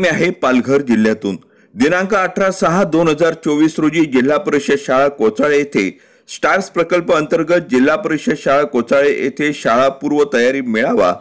बातमी आहे पालघर जिल्ह्यातून। दिनांक 18/6/2024 रोजी जिल्हा परिषद शाळा कोचाळे येथे स्टार्स प्रकल्प अंतर्गत जिल्हा परिषद शाळा कोचाळे येथे शाळा पूर्व तयारी मेळावा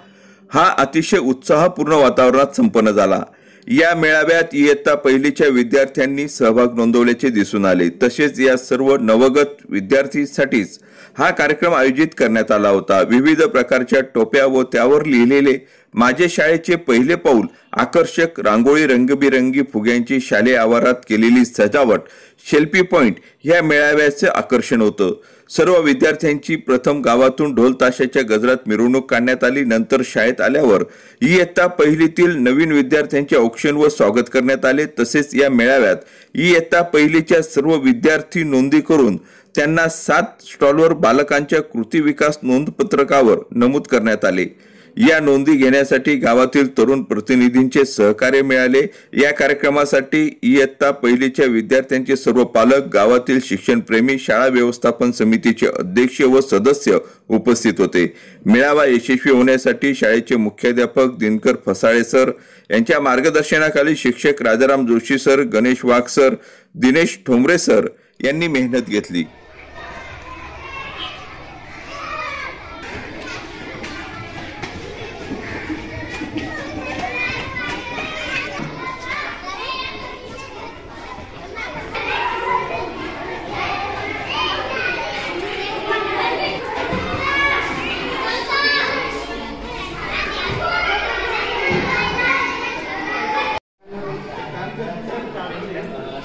हा अतिशय उत्साहपूर्ण वातावरणात संपन्न झाला। या मेळाव्यात इयत्ता पहिलीच्या विद्यार्थ्यांनी सहभाग नोंदवल्याचे दिसून आले। तसेच या सर्व नवगत विद्यार्थींसाठीच हा कार्यक्रम आयोजित करण्यात आला होता। विविध प्रकारच्या टोप्या व त्यावर लिहिलेले माझे शाळेचे पहिले पाऊल, आकर्षक रांगोळी, रंगबिरंगी फुग्यांची शालेय आवारात केलेली सजावट, सेल्फी पॉइंट या मेळाव्याचे आकर्षण होतं। सर्व विद्यार्थ्यांची प्रथम गावातून ढोल ताशाच्या गजरात मिरवणूक काढण्यात आली। नंतर शाळेत आल्यावर इयत्ता पहिलीतील नवीन विद्यार्थ्यांचे औक्षण व स्वागत करण्यात आले। तसेच या मेळाव्यात इयत्ता पहिलीच्या सर्व विद्यार्थी नोंदी करून त्यांना 7 स्टॉलवर बालकांच्या कृती विकास नोंदपत्रकावर नमूद करण्यात आले। या नोंदी घेण्यासाठी गावातील तरुण प्रतिनिधींचे सहकार्य मिळाले। या कार्यक्रमासाठी इयत्ता पहिलीच्या विद्यार्थ्यांचे सर्व पालक, गावातील शिक्षणप्रेमी, शाळा व्यवस्थापन समितीचे अध्यक्ष व सदस्य उपस्थित होते। मेळावा यशस्वी होण्यासाठी शाळेचे मुख्याध्यापक दिनकर फसाळे सर यांच्या मार्गदर्शनाखाली शिक्षक Rajaram Joshi sir, Ganesh Wagh sir, Dinesh Thombare sir यांनी मेहनत घेतली।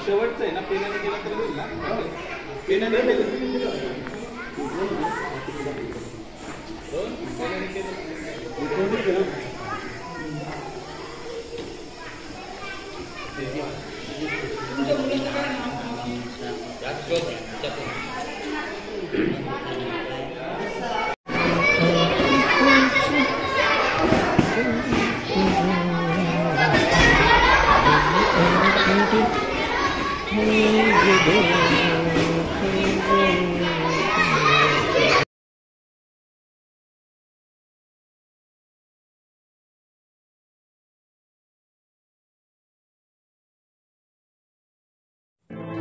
शेवटचं आहे ना, पेनाने केला तर होईल ना, पेनाने केलं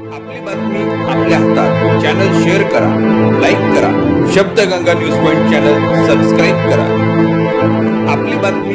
आपली बातमी आपल्या हातात। चॅनल शेअर करा, लाईक करा। Shabdganga news point channel subscribe करा। आपली बातमी